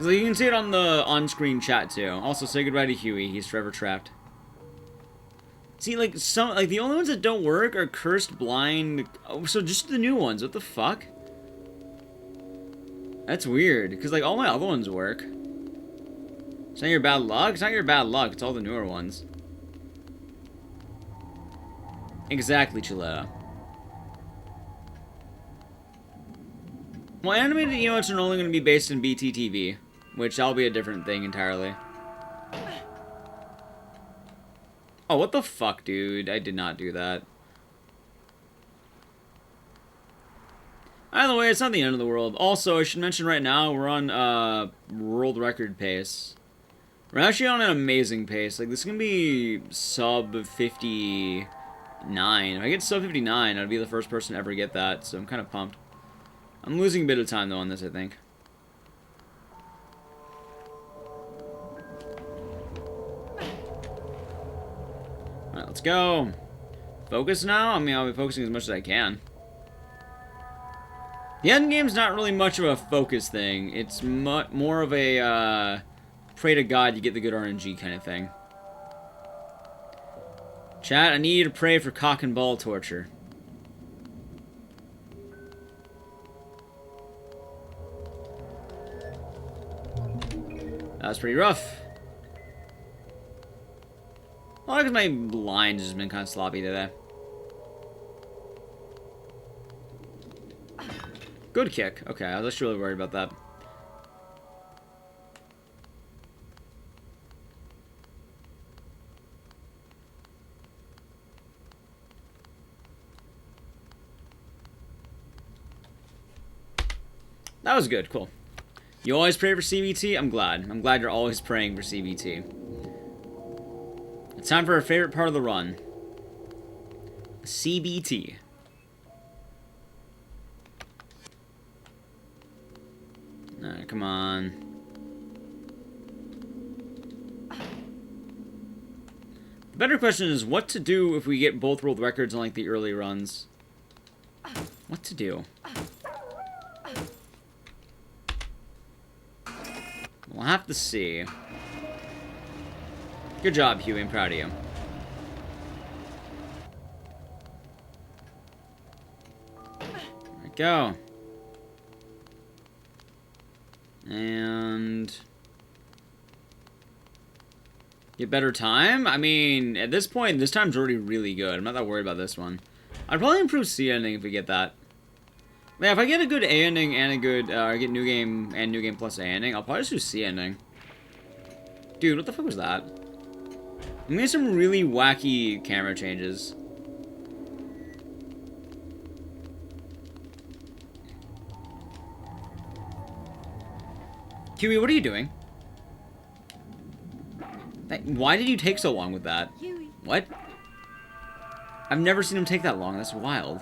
So you can see it on the on-screen chat too. Also, say goodbye to Huey. He's forever trapped. See, like the only ones that don't work are Cursed, Blind. Oh, so just the new ones. What the fuck? That's weird. Because like all my other ones work. It's not your bad luck. It's not your bad luck. It's all the newer ones. Exactly, Chiletta. Well, animated emotes are only going to be based in BTTV, which that'll be a different thing entirely. Oh, what the fuck, dude? I did not do that. Either way, it's not the end of the world. Also, I should mention right now, we're on world record pace. We're actually on an amazing pace. Like, this is going to be sub 59. If I get sub 59, I'd be the first person to ever get that, so I'm kind of pumped. I'm losing a bit of time, though, on this, I think. Alright, let's go. Focus now? I mean, I'll be focusing as much as I can. The end game's not really much of a focus thing. It's more of a, pray to God you get the good RNG kind of thing. Chat, I need you to pray for cock and ball torture. That was pretty rough. Well, because my line has been kind of sloppy today. Good kick. Okay, I was really worried about that. That was good. Cool. You always pray for CBT? I'm glad. I'm glad you're always praying for CBT. It's time for our favorite part of the run. CBT. Alright, come on. The better question is what to do if we get both world records on like the early runs. What to do? We'll have to see. Good job, Huey. I'm proud of you. There we go. And... get better time? I mean, at this point, this time's already really good. I'm not that worried about this one. I'd probably improve C ending if we get that. Yeah, if I get a good A ending and a good, I get new game and new game plus A ending, I'll probably just do C ending. Dude, what the fuck was that? I'm getting some really wacky camera changes. Huey, what are you doing? Why did you take so long with that? Huey. What? I've never seen him take that long. That's wild.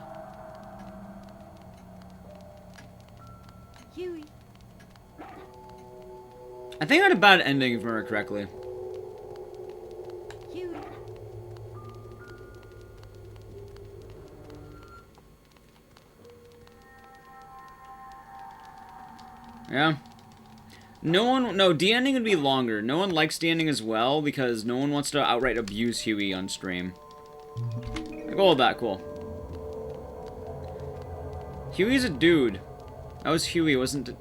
Huey. I think I had a bad ending, if I remember correctly. Huey. Yeah. No, D ending would be longer. No one likes D ending as well because no one wants to outright abuse Huey on stream. I go with that, cool. Huey's a dude. That was Huey, wasn't it?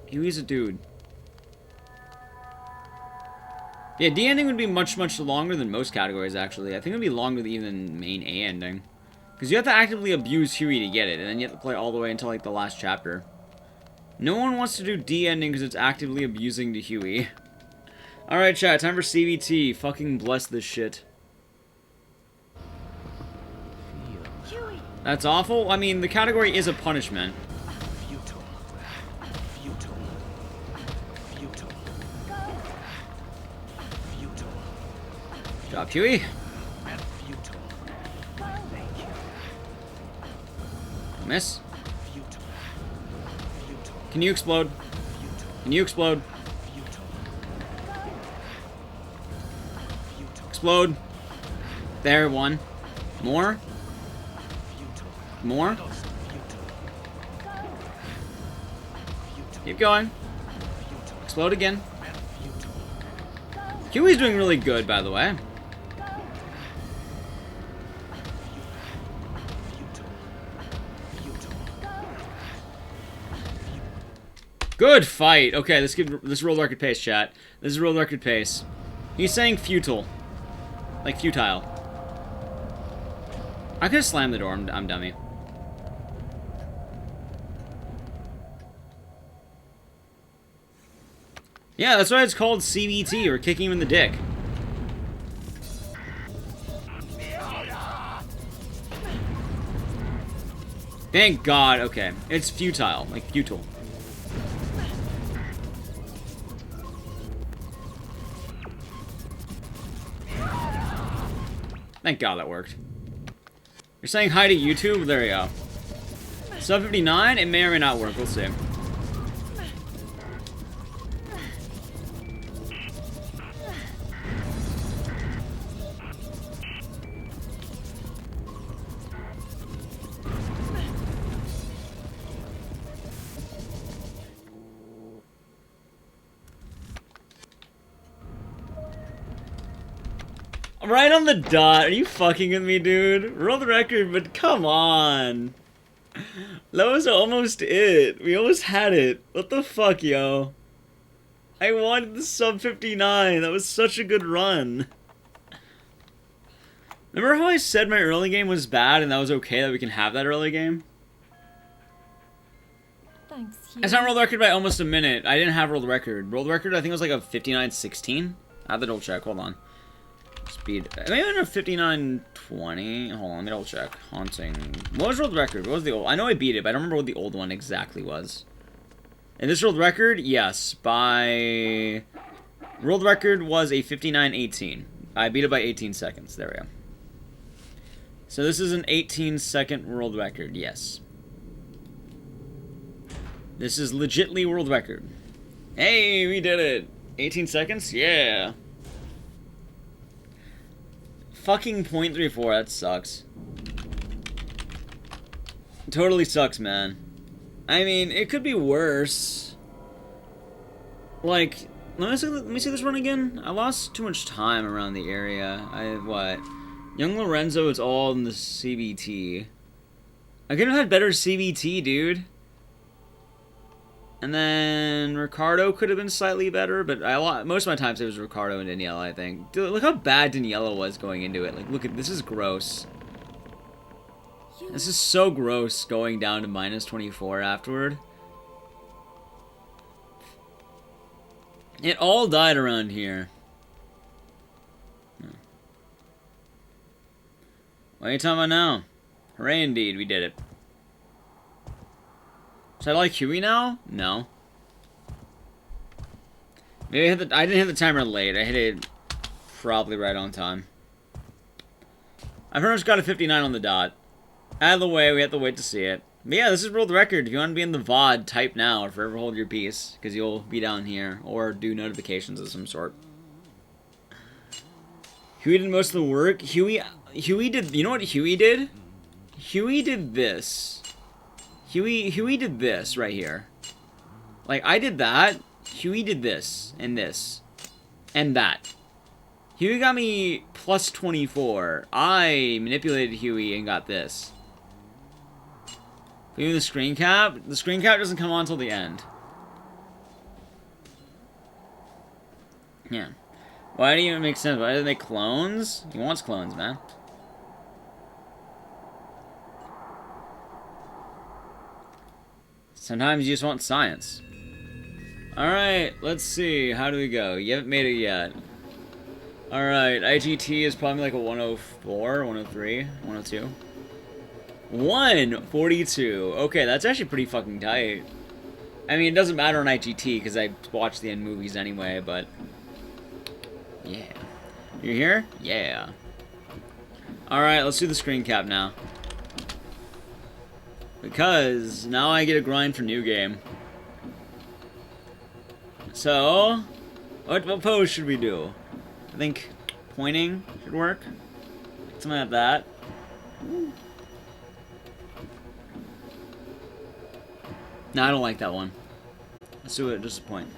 Huey's a dude. Yeah, D ending would be much, much longer than most categories, actually. I think it would be longer than even the main A ending. Because you have to actively abuse Huey to get it, and then you have to play all the way until, like, the last chapter. No one wants to do D ending because it's actively abusing to Huey. Alright, chat, time for CVT. Fucking bless this shit. Huey. That's awful. I mean, the category is a punishment. Futile. Futile. Futile. Futile. Good job, Huey. And futile. Miss. Futile. Futile. Can you explode? Can you explode? Futile. Futile. Explode. There, one. More. Futile. More. Futile. Keep going. Futile. Explode again. And futile. Huey's doing really good, by the way. Good fight. Okay, this is world record pace, chat. This is world record pace. He's saying futile. Like futile. I could have slammed the door. I'm dummy. Yeah, that's why it's called CBT, or kicking him in the dick. Thank God. Okay, it's futile. Like futile. Thank God that worked. You're saying hi to YouTube? There you go. Sub 59? It may or may not work. We'll see. Right on the dot. Are you fucking with me, dude? World record, but come on. That was almost it. We almost had it. What the fuck, yo? I wanted the sub 59. That was such a good run. Remember how I said my early game was bad and that was okay that we can have that early game? Thanks, Huey. It's not world record by almost a minute. I didn't have world record. World record, I think it was like a 59.16. I have to double check. Hold on. Speed. Maybe a 59.20. Hold on, let me double check. Haunting. What was world record? What was the old? I know I beat it, but I don't remember what the old one exactly was. And this world record, yes, by world record was a 59.18. I beat it by 18 seconds. There we go. So this is an 18-second world record. Yes. This is legitly world record. Hey, we did it. 18 seconds? Yeah. Fucking .34, that sucks. Totally sucks, man. I mean, it could be worse. Like, let me see this run again. I lost too much time around the area. I have what? Young Lorenzo is all in the CBT. I could have had better CBT, dude. And then Ricardo could have been slightly better, but most of my times it was Ricardo and Daniella, I think. Dude, look how bad Daniella was going into it. Like, look at this is gross. This is so gross going down to -24 afterward. It all died around here. What are you talking about now? Hooray indeed, we did it. Should I like Huey now? No. Maybe I didn't hit the timer late. I hit it probably right on time. I pretty much got a 59 on the dot. Out of the way, we have to wait to see it. But yeah, this is world record. If you want to be in the VOD, type now or forever hold your peace, because you'll be down here, or do notifications of some sort. Huey did most of the work. Huey did, you know what Huey did? Huey did this. Huey did this right here. Like, I did that. Huey did this, and this, and that. Huey got me plus 24. I manipulated Huey and got this. Even the screen cap? The screen cap doesn't come on until the end. Yeah. Why do you even make sense? Why do they make clones? He wants clones, man. Sometimes you just want science. Alright, let's see. How do we go? You haven't made it yet. Alright, IGT is probably like a 104, 103, 102. 142. Okay, that's actually pretty fucking tight. I mean, it doesn't matter on IGT because I watch the end movies anyway, but... yeah. You're here? Yeah. Alright, let's do the screen cap now. Because now I get a grind for new game. So, what pose should we do? I think pointing should work. Something like that. No, I don't like that one. Let's do it just a point.